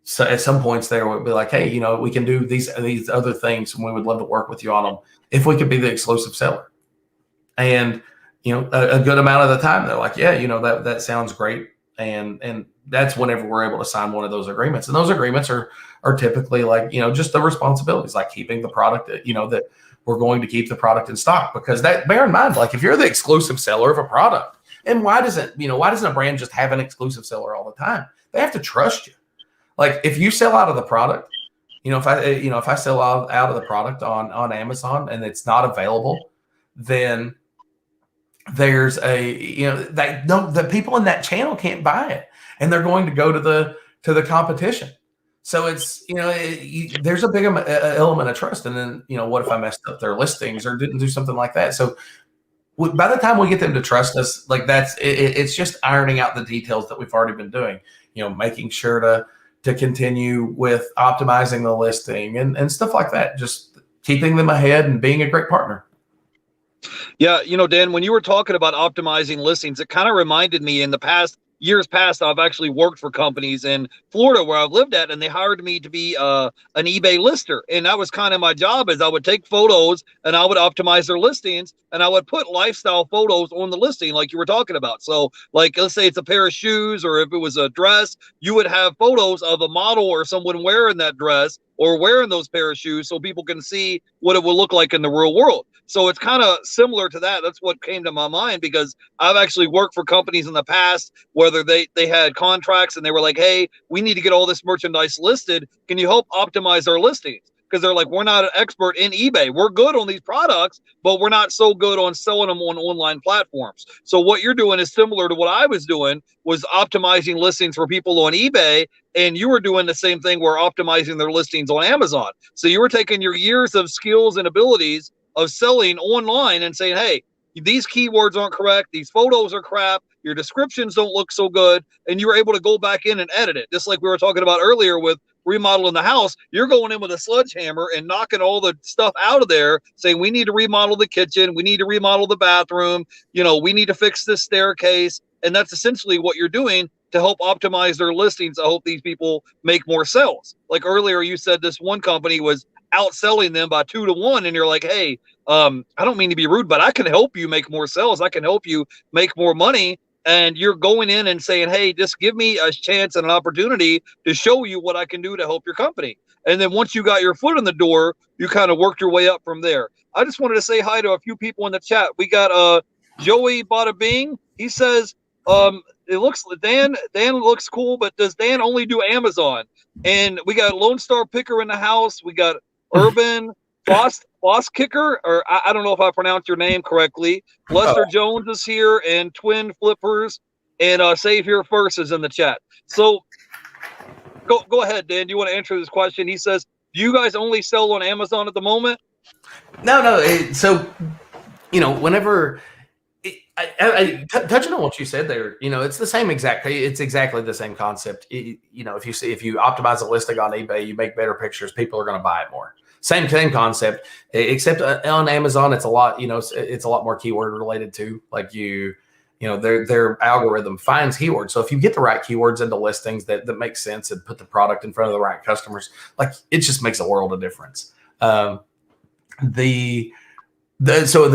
So at some points there we'll be like, hey, we can do these other things, and we would love to work with you on them if we could be the exclusive seller. And, a good amount of the time they're like, yeah, that sounds great. And that's whenever we're able to sign one of those agreements. And those agreements are typically like, just the responsibilities, like keeping the product, that we're going to keep the product in stock, because bear in mind, like, if you're the exclusive seller of a product, and why doesn't a brand just have an exclusive seller all the time? They have to trust you. Like, if you sell out of the product, if I sell out of the product on Amazon and it's not available, then there's the people in that channel can't buy it, and they're going to go to the competition. So it's, there's a big element of trust. And then, what if I messed up their listings or didn't do something like that? So by the time we get them to trust us, like, it's just ironing out the details that we've already been doing, making sure to continue with optimizing the listing and stuff like that, just keeping them ahead and being a great partner. Yeah, Dan, when you were talking about optimizing listings, it kind of reminded me, in the years past, I've actually worked for companies in Florida where I've lived at, and they hired me to be an eBay lister. And that was kind of my job, is I would take photos and I would optimize their listings, and I would put lifestyle photos on the listing like you were talking about. So, like, let's say it's a pair of shoes, or if it was a dress, you would have photos of a model or someone wearing that dress or wearing those pair of shoes so people can see what it will look like in the real world. So it's kind of similar to that. That's what came to my mind, because I've actually worked for companies in the past, whether they had contracts and they were like, hey, we need to get all this merchandise listed. Can you help optimize our listings? Because they're like, we're not an expert in eBay. We're good on these products, but we're not so good on selling them on online platforms. So what you're doing is similar to what I was doing, was optimizing listings for people on eBay. And you were doing the same thing, where optimizing their listings on Amazon. So you were taking your years of skills and abilities of selling online and saying, hey, these keywords aren't correct, these photos are crap, your descriptions don't look so good, and you were able to go back in and edit it. Just like we were talking about earlier with remodeling the house, you're going in with a sledgehammer and knocking all the stuff out of there, saying, we need to remodel the kitchen, we need to remodel the bathroom, we need to fix this staircase. And that's essentially what you're doing to help optimize their listings. I hope these people make more sales. Like earlier, you said this one company was outselling them by 2 to 1, and you're like, hey, I don't mean to be rude, but I can help you make more sales, I can help you make more money. And you're going in and saying, hey, just give me a chance and an opportunity to show you what I can do to help your company. And then once you got your foot in the door, you kind of worked your way up from there. I just wanted to say hi to a few people in the chat. We got Joey Bada Bing. He says, it looks, Dan looks cool, but does Dan only do Amazon? And we got Lone Star Picker in the house. We got Urban. Foss Kicker, or I don't know if I pronounced your name correctly. Lester Jones is here, and Twin Flippers, and Save Here First is in the chat. So go ahead, Dan. Do you want to answer this question? He says, do you guys only sell on Amazon at the moment? No. So, whenever touching on what you said there, it's the same it's exactly the same concept. If you optimize a listing on eBay, you make better pictures, people are going to buy it more. Same concept, except on Amazon, it's a lot, it's a lot more keyword related too. Like their algorithm finds keywords. So if you get the right keywords into listings that make sense and put the product in front of the right customers, like it just makes a world of difference. So the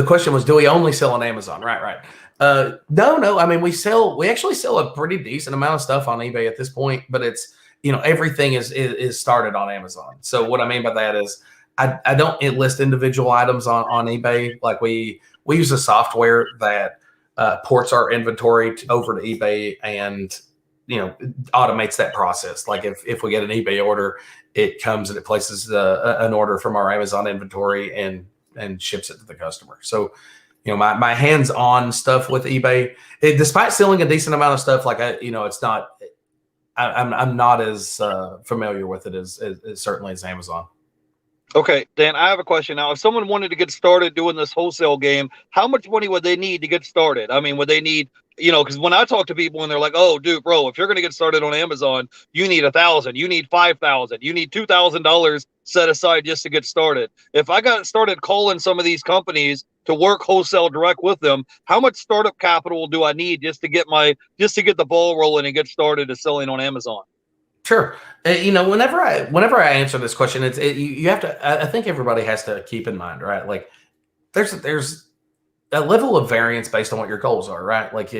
question was, do we only sell on Amazon? Right. No. I mean, we actually sell a pretty decent amount of stuff on eBay at this point, but it's, everything is started on Amazon. So what I mean by that is I don't list individual items on eBay. Like we use a software that ports our inventory over to eBay and, automates that process. Like if we get an eBay order, it comes and it places an order from our Amazon inventory and ships it to the customer. So, my hands-on stuff with eBay, despite selling a decent amount of stuff, like it's not, I'm not as familiar with it as certainly as Amazon. Okay, Dan, I have a question now. If someone wanted to get started doing this wholesale game, how much money would they need to get started? I mean, would they need, because when I talk to people and they're like, oh, dude, bro, if you're going to get started on Amazon, you need $1,000, you need $5,000, you need $2,000 set aside just to get started. If I got started calling some of these companies to work wholesale direct with them, how much startup capital do I need just to get the ball rolling and get started as selling on Amazon? Sure. Whenever I answer this question, you have to. I think everybody has to keep in mind, right? Like, there's a level of variance based on what your goals are, right? Like,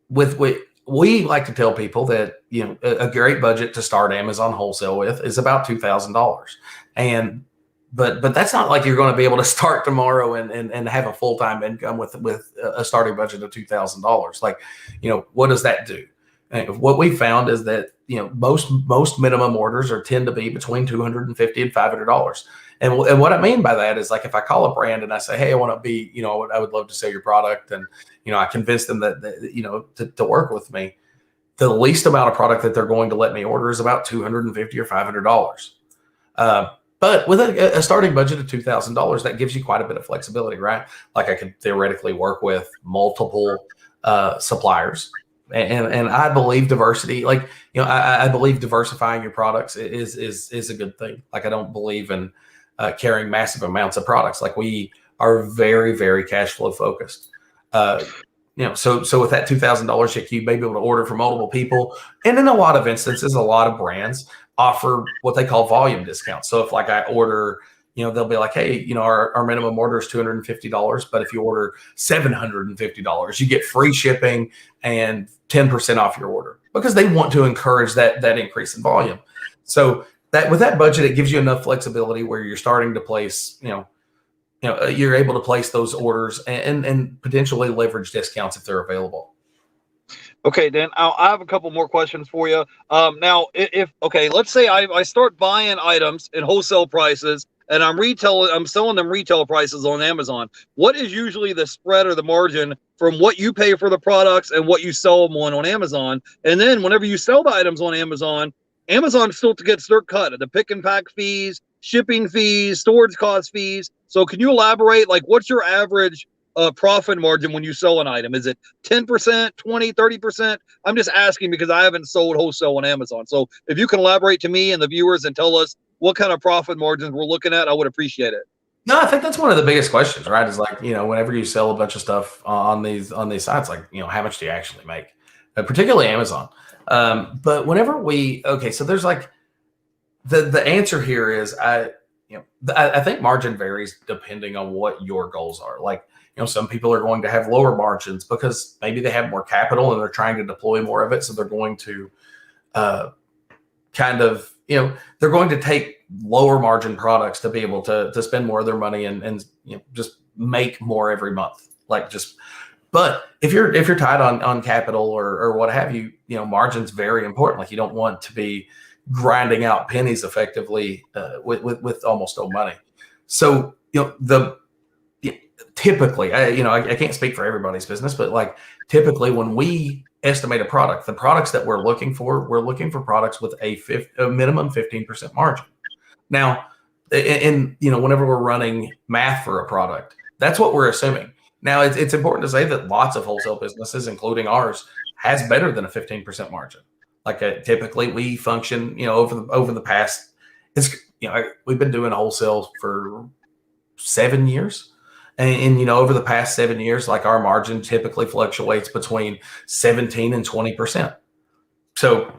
with we like to tell people that a great budget to start Amazon wholesale with is about $2,000, but that's not like you're going to be able to start tomorrow and have a full-time income with a starting budget of $2,000. Like, what does that do? And what we found is that most minimum orders tend to be between $250 and $500. And what I mean by that is, like, if I call a brand and I say, hey, I want to be, I would love to sell your product, and I convince them that to work with me, the least amount of product that they're going to let me order is about $250 or $500. But with a starting budget of $2,000, that gives you quite a bit of flexibility, right? Like, I could theoretically work with multiple suppliers. And I believe diversity, like, I believe diversifying your products is a good thing. Like, I don't believe in carrying massive amounts of products. Like, we are very, very cash flow focused. So with that $2,000 you may be able to order from multiple people. And in a lot of instances, a lot of brands offer what they call volume discounts. So if, like, I order, they'll be like, hey, our minimum order is $250, but if you order $750, you get free shipping and 10% off your order, because they want to encourage that increase in volume. So that with that budget, it gives you enough flexibility where you're starting to place, you're able to place those orders and potentially leverage discounts if they're available. Okay, Dan, I have a couple more questions for you. Now, let's say I start buying items in wholesale prices, and I'm selling them retail prices on Amazon. What is usually the spread or the margin from what you pay for the products and what you sell them on Amazon? And then whenever you sell the items on Amazon still gets their cut of the pick and pack fees, shipping fees, storage cost fees. So can you elaborate, like, what's your average profit margin when you sell an item? Is it 10%, 20, 30%? I'm just asking because I haven't sold wholesale on Amazon. So if you can elaborate to me and the viewers and tell us what kind of profit margins we're looking at, I would appreciate it. No, I think that's one of the biggest questions, right? Is like, whenever you sell a bunch of stuff on these sites, like, how much do you actually make? Particularly Amazon. But whenever so there's like the answer here is I think margin varies depending on what your goals are. Like, some people are going to have lower margins because maybe they have more capital and they're trying to deploy more of it. So they're going to they're going to take lower margin products to be able to spend more of their money and just make more every month. But if you're tied on capital or what have you, margin's very important. Like, you don't want to be grinding out pennies effectively with almost no money. So, typically, I can't speak for everybody's business, but like typically when we estimate a product, the products that we're looking for products with a minimum 15% margin. Now, whenever we're running math for a product, that's what we're assuming. Now, it's important to say that lots of wholesale businesses, including ours, has better than a 15% margin. Like typically we function, over the past, we've been doing wholesale for 7 years. And over the past 7 years, like our margin typically fluctuates between 17 and 20%. So,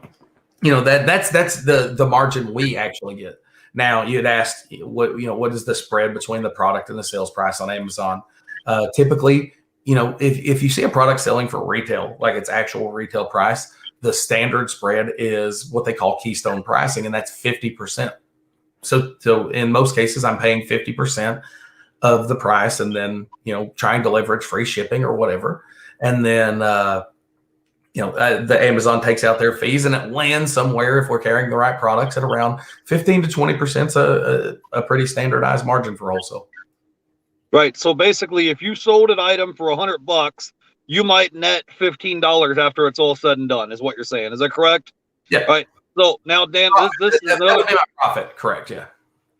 that's the margin we actually get. Now, you had asked what is the spread between the product and the sales price on Amazon? Typically, if you see a product selling for retail, like its actual retail price, the standard spread is what they call keystone pricing, and that's 50%. So in most cases, I'm paying 50% of the price, and then trying to leverage free shipping or whatever, and then the Amazon takes out their fees, and it lands somewhere, if we're carrying the right products, at around 15 to 20%. A pretty standardized margin for wholesale. Right. So basically, if you sold an item for $100, you might net $15 after it's all said and done, is what you're saying. Is that correct? Yeah. Right. So now, Dan, this is another, that would be my profit. Correct. Yeah.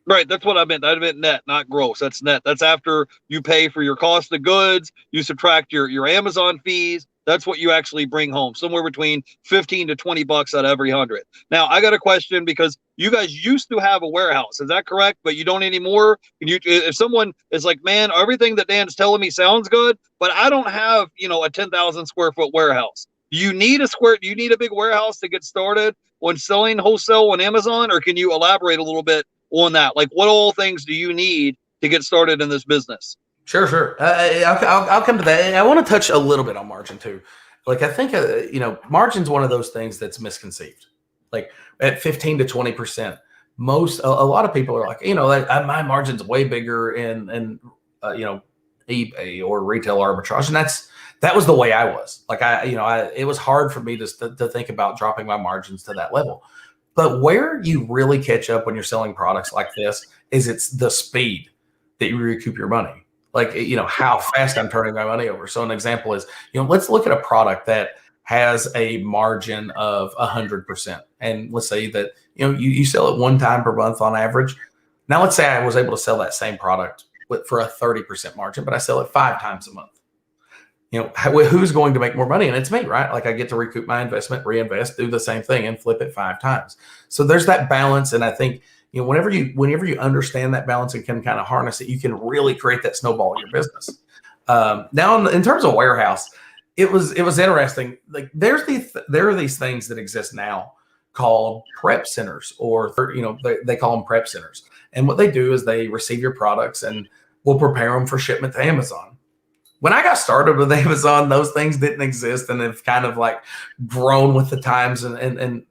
Right, that's what I meant. I meant net, not gross. That's net. That's after you pay for your cost of goods, you subtract your Amazon fees. That's what you actually bring home, somewhere between 15 to 20 bucks out of every 100. Now, I got a question, because you guys used to have a warehouse. Is that correct? But you don't anymore? If someone is like, man, everything that Dan's telling me sounds good, but I don't have, a 10,000 square foot warehouse. Do you need a big warehouse to get started when selling wholesale on Amazon? Or can you elaborate a little bit on that? Like, what all things do you need to get started in this business? Sure. I'll come to that. I want to touch a little bit on margin too. Like, I think, margin's one of those things that's misconceived. Like at 15 to 20%, a lot of people are like, my margin's way bigger in eBay or retail arbitrage. And that was the way I was. Like it was hard for me to think about dropping my margins to that level. But where you really catch up when you're selling products like this is it's the speed that you recoup your money. Like, how fast I'm turning my money over. So an example is, let's look at a product that has a margin of 100%. And let's say that, you sell it one time per month on average. Now, let's say I was able to sell that same product for a 30% margin, but I sell it 5 times a month. Who's going to make more money? And it's me, right? Like, I get to recoup my investment, reinvest, do the same thing, and flip it 5 times. So there's that balance. And I think, whenever you understand that balance and can kind of harness it, you can really create that snowball in your business. Now, in terms of warehouse, it was interesting. Like, there are these things that exist now called prep centers, or they call them prep centers. And what they do is they receive your products and will prepare them for shipment to Amazon. When I got started with Amazon, those things didn't exist, and have kind of like grown with the times and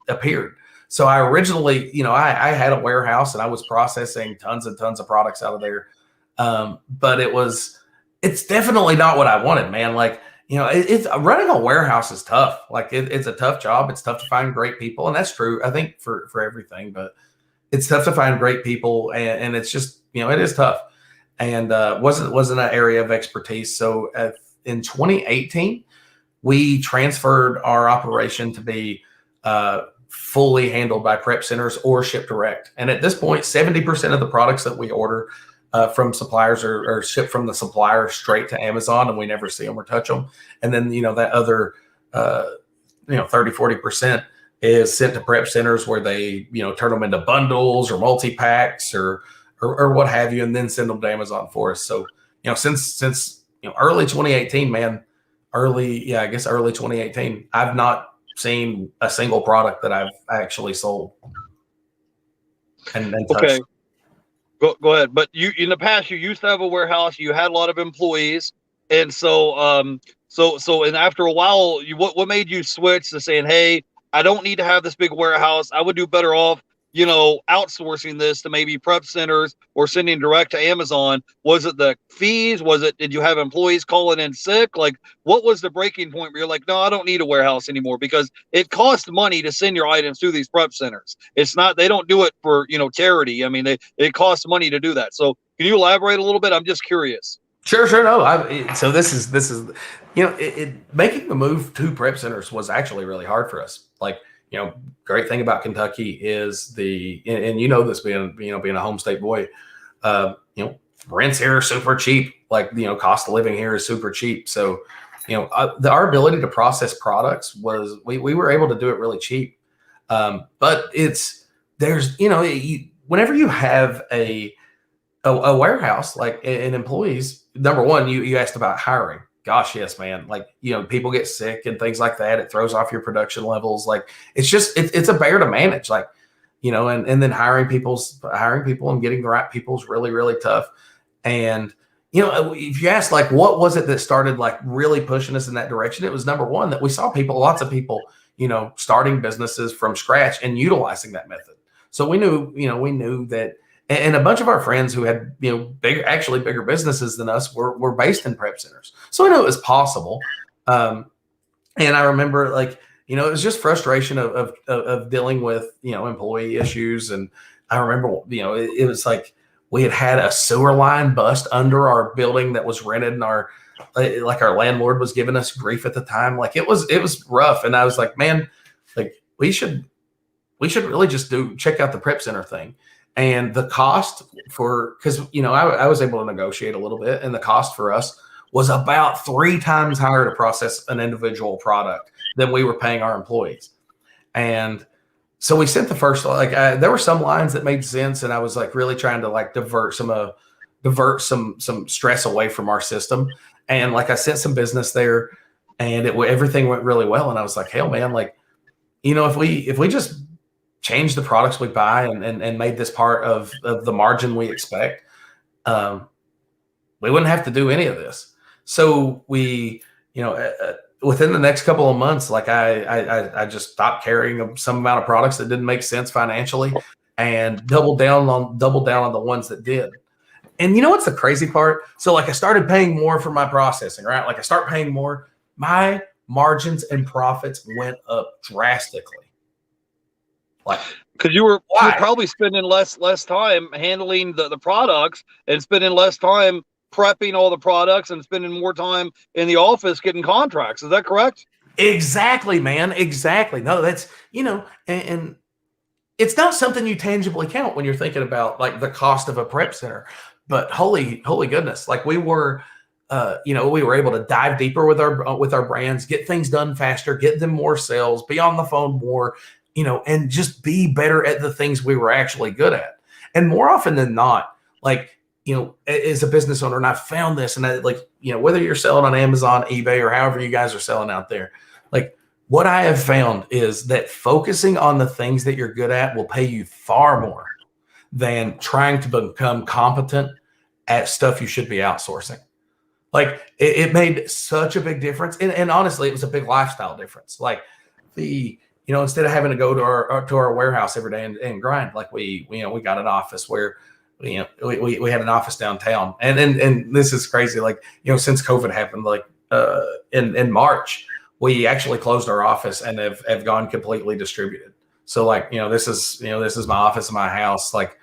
appeared. So I originally, I had a warehouse and I was processing tons and tons of products out of there. But it's definitely not what I wanted, man. Like, it's running a warehouse is tough. Like it's a tough job. It's tough to find great people. And that's true, I think, for everything, but it's tough to find great people. And it's just, it is tough. And wasn't an area of expertise. So in 2018, we transferred our operation to be fully handled by prep centers or ship direct. And at this point, 70% of the products that we order from suppliers are shipped from the supplier straight to Amazon, and we never see them or touch them. And then, that other 30-40% is sent to prep centers where they, turn them into bundles or multi-packs or what have you, and then send them to Amazon for us. So, since early 2018, man, early 2018, I've not seen a single product that I've actually sold. And okay, go ahead. But you, in the past, you used to have a warehouse. You had a lot of employees, and so and after a while, what made you switch to saying, hey, I don't need to have this big warehouse. I would do better off outsourcing this to maybe prep centers or sending direct to Amazon? Was it the fees? Did you have employees calling in sick? Like, what was the breaking point where you're like, no, I don't need a warehouse anymore? Because it costs money to send your items to these prep centers. It's not, they don't do it for, charity. I mean, it costs money to do that. So can you elaborate a little bit? I'm just curious. Sure. No, so this is, making the move to prep centers was actually really hard for us. Like, great thing about Kentucky is and this being a home state boy, rents here are super cheap. Like, cost of living here is super cheap. So, our ability to process products was, we were able to do it really cheap. But whenever you have a warehouse, like, and employees, number one, you asked about hiring. Gosh, yes, man. Like, people get sick and things like that. It throws off your production levels. Like, it's a bear to manage. Like, and then hiring people and getting the right people is really, really tough. And, if you ask, like, what was it that started, like, really pushing us in that direction? It was, number one, that we saw lots of people, starting businesses from scratch and utilizing that method. So we knew that. And a bunch of our friends who had, bigger businesses than us were based in prep centers. So I know it was possible. And I remember, like, it was just frustration of dealing with, employee issues. And I remember, it was like we had a sewer line bust under our building that was rented, and our landlord was giving us grief at the time. Like, it was rough. And I was like, man, like, we should really just check out the prep center thing. And the cost because I was able to negotiate a little bit, and the cost for us was about 3 times higher to process an individual product than we were paying our employees. And so we sent the first, there were some lines that made sense, and I was, like, really trying to, like, divert some stress away from our system. And, like, I sent some business there, and everything went really well. And I was like, hell, man, like, if we just change the products we buy and made this part of the margin we expect, we wouldn't have to do any of this. So we, within the next couple of months, like, I just stopped carrying some amount of products that didn't make sense financially, and doubled down on the ones that did. And what's the crazy part? So, like, I started paying more for my processing, right? Like, I start paying more, my margins and profits went up drastically. Like, because you're probably spending less time handling the products, and spending less time prepping all the products, and spending more time in the office getting contracts. Is that correct? Exactly, man. Exactly. No, that's, and it's not something you tangibly count when you're thinking about, like, the cost of a prep center. But holy goodness, like, we were able to dive deeper with our brands, get things done faster, get them more sales, be on the phone more, and just be better at the things we were actually good at. And more often than not, like, as a business owner, and I found this, and whether you're selling on Amazon, eBay, or however you guys are selling out there, like, what I have found is that focusing on the things that you're good at will pay you far more than trying to become competent at stuff you should be outsourcing. Like, it made such a big difference. And honestly, it was a big lifestyle difference. Like, instead of having to go to our warehouse every day and grind, like, we got an office where, we had an office downtown. And this is crazy. Like, since COVID happened, like, in March, we actually closed our office and have gone completely distributed. So, like, this is my office in my house. Like,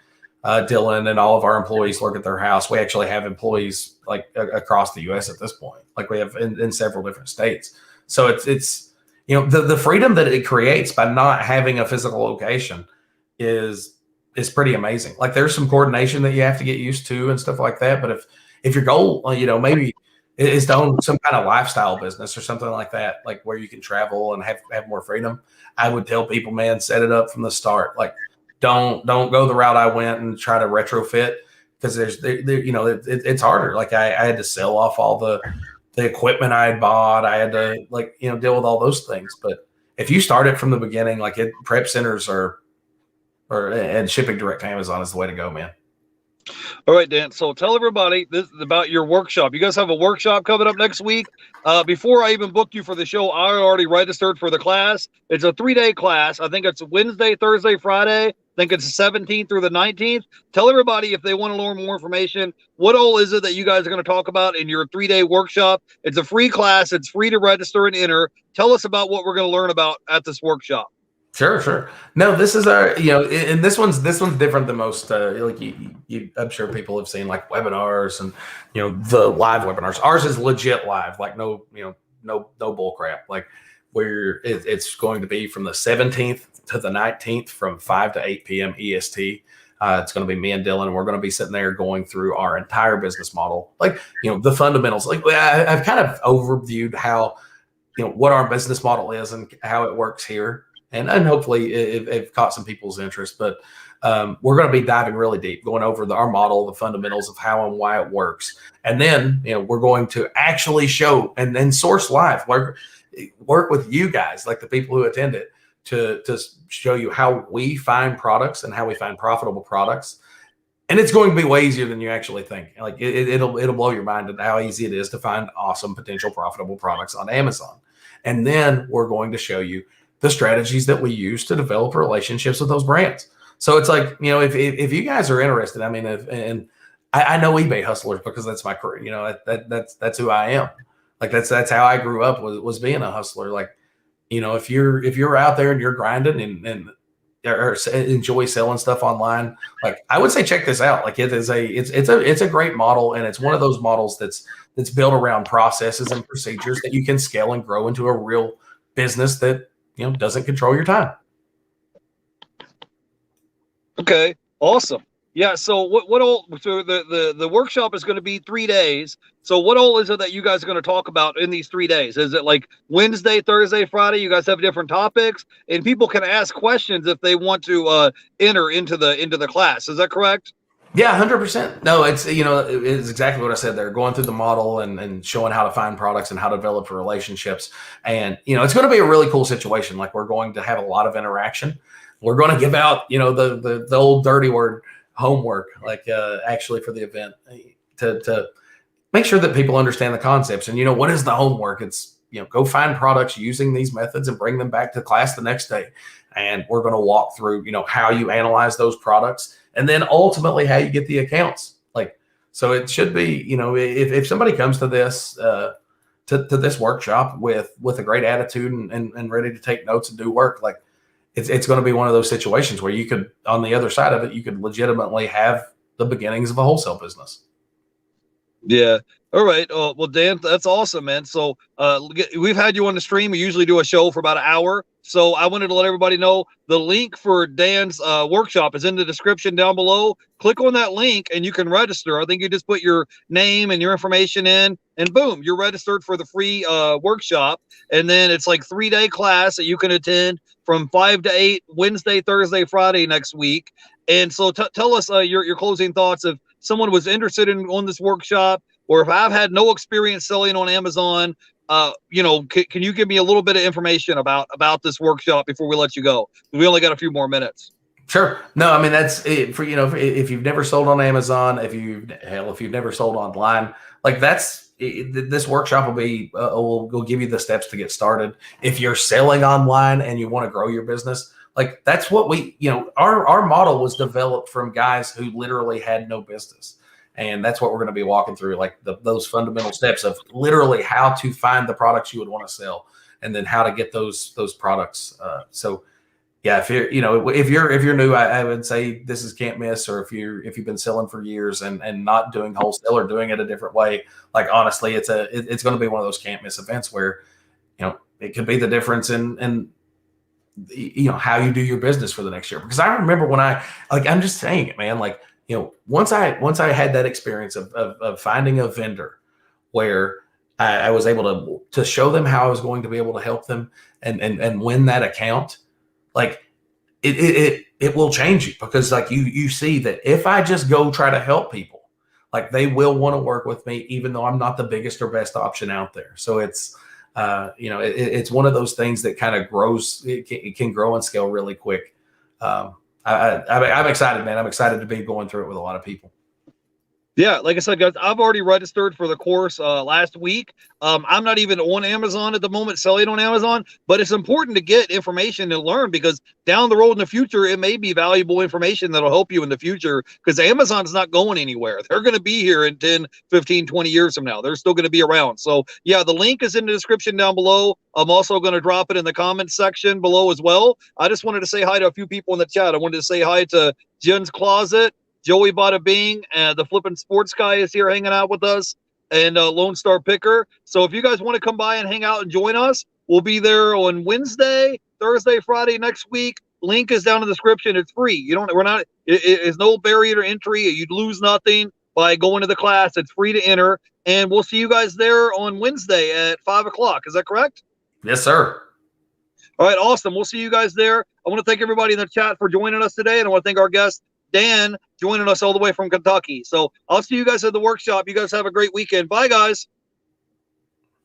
Dylan and all of our employees work at their house. We actually have employees, like, across the U.S. at this point. Like, we have in several different states. So it's the freedom that it creates by not having a physical location is pretty amazing. Like, there's some coordination that you have to get used to and stuff like that. But if your goal, maybe is to own some kind of lifestyle business or something like that, like, where you can travel and have more freedom, I would tell people, man, set it up from the start. Like, don't go the route I went and try to retrofit, because it's harder. Like, I had to sell off all the equipment I had bought. I had to, like, deal with all those things. But if you start it from the beginning, like, prep centers and shipping direct to Amazon is the way to go, man. All right, Dan. So tell everybody this about your workshop. You guys have a workshop coming up next week. Before I even booked you for the show, I already registered for the class. It's a 3-day class. I think it's Wednesday, Thursday, Friday. I think it's the 17th through the 19th. Tell everybody if they want to learn more information, what all is it that you guys are going to talk about in your 3-day workshop? It's a free class. It's free to register and enter. Tell us about what we're going to learn about at this workshop. Sure, sure. No, this is our, and this one's different than most. Like I'm sure people have seen like webinars and the live webinars. Ours is legit live, like no bull crap. Like where it's going to be from the 17th to the 19th from 5 to 8 p.m. EST. It's going to be me and Dylan, and we're going to be sitting there going through our entire business model, like the fundamentals. Like I've kind of overviewed how what our business model is and how it works here. And hopefully it caught some people's interest, but we're going to be diving really deep, going over our model, the fundamentals of how and why it works. And then, we're going to actually show and then source live, work with you guys, like the people who attend it, to show you how we find products and how we find profitable products. And it's going to be way easier than you actually think. Like it'll blow your mind at how easy it is to find awesome, potential profitable products on Amazon. And then we're going to show you the strategies that we use to develop relationships with those brands. So it's like, if you guys are interested, I mean, and I know eBay hustlers because that's my career, that's who I am. Like that's how I grew up was being a hustler. Like, if you're out there and you're grinding and or enjoy selling stuff online, like I would say, check this out. Like it's a great model. And it's one of those models that's built around processes and procedures that you can scale and grow into a real business that, doesn't control your time. Okay, awesome. Yeah. So what all? So the workshop is going to be 3 days. So what all is it that you guys are going to talk about in these 3 days? Is it like Wednesday, Thursday, Friday? You guys have different topics, and people can ask questions if they want to enter into the class. Is that correct? Yeah, 100%. No, it's exactly what I said there. Going through the model and showing how to find products and how to develop relationships, and it's going to be a really cool situation. Like we're going to have a lot of interaction. We're going to give out the old dirty word homework, like actually for the event to make sure that people understand the concepts. And what is the homework? It's go find products using these methods and bring them back to class the next day. And we're going to walk through how you analyze those products. And then ultimately how you get the accounts. Like, so it should be, if somebody comes to this, to this workshop with a great attitude and ready to take notes and do work, like it's going to be one of those situations where you could, on the other side of it, you could legitimately have the beginnings of a wholesale business. Yeah. All right. Well, Dan, that's awesome, man. So we've had you on the stream. We usually do a show for about an hour. So I wanted to let everybody know the link for Dan's workshop is in the description down below. Click on that link and you can register. I think you just put your name and your information in and boom, you're registered for the free workshop. And then it's like 3-day class that you can attend from 5 to 8, Wednesday, Thursday, Friday next week. And so tell us your closing thoughts if someone was interested on this workshop, or if I've had no experience selling on Amazon, can you give me a little bit of information about this workshop before we let you go? We only got a few more minutes. Sure. No, I mean, that's it for, if you've never sold on Amazon, if you've never sold online, like this workshop will be, we'll give you the steps to get started. If you're selling online and you want to grow your business, like that's what our model was developed from guys who literally had no business. And that's what we're going to be walking through, like those fundamental steps of literally how to find the products you would want to sell, and then how to get those products. So, yeah, if you're new, I would say this is can't miss. Or if you've been selling for years and not doing wholesale or doing it a different way, like honestly, it's going to be one of those can't miss events where it could be the difference in how you do your business for the next year. Because I remember when I'm just saying it, man, like. Once I had that experience of finding a vendor where I was able to show them how I was going to be able to help them and win that account, like it will change you, because like you see that if I just go try to help people, like they will want to work with me, even though I'm not the biggest or best option out there. So it's it's one of those things that kind of grows. It can grow and scale really quick. I'm excited, man. I'm excited to be going through it with a lot of people. Yeah, like I said, guys, I've already registered for the course last week. I'm not even on Amazon at the moment, selling on Amazon, but it's important to get information and learn because down the road in the future, it may be valuable information that'll help you in the future because Amazon's not going anywhere. They're going to be here in 10, 15, 20 years from now. They're still going to be around. So, yeah, the link is in the description down below. I'm also going to drop it in the comments section below as well. I just wanted to say hi to a few people in the chat. I wanted to say hi to Jen's Closet. Joey Bada Bing, the flipping sports guy is here hanging out with us, and Lone Star Picker. So if you guys want to come by and hang out and join us, we'll be there on Wednesday, Thursday, Friday next week. Link is down in the description. It's free. You don't. We're not. It's no barrier to entry. You'd lose nothing by going to the class. It's free to enter, and we'll see you guys there on Wednesday at 5:00. Is that correct? Yes, sir. All right, awesome. We'll see you guys there. I want to thank everybody in the chat for joining us today, and I want to thank our guest, Dan, joining us all the way from Kentucky. So I'll see you guys at the workshop. You guys have a great weekend. Bye, guys.